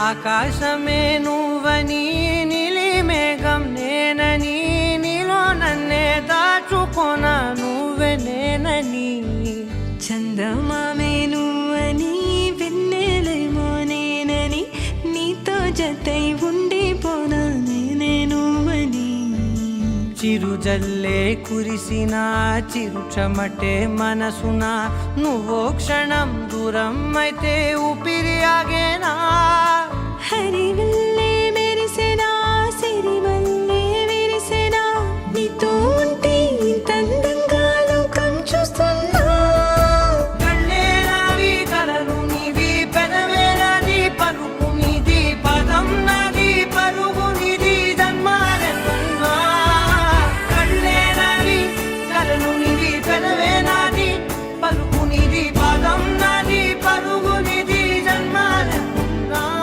ఆకాశమే నువ్వని నీలి మేఘం నేనని నీలో నన్నే దాచుకోన నువ్వే నేనని చందమామే నువ్వని వెన్నెలేమో నేనని నీతో జతై ఉండిపోనా నేనే నువ్వని చిరుజల్లే కురిసిన చిరుచమటే మనసున నువ్వో క్షణం దూరం అయితే ఊపిరి ఆగేనా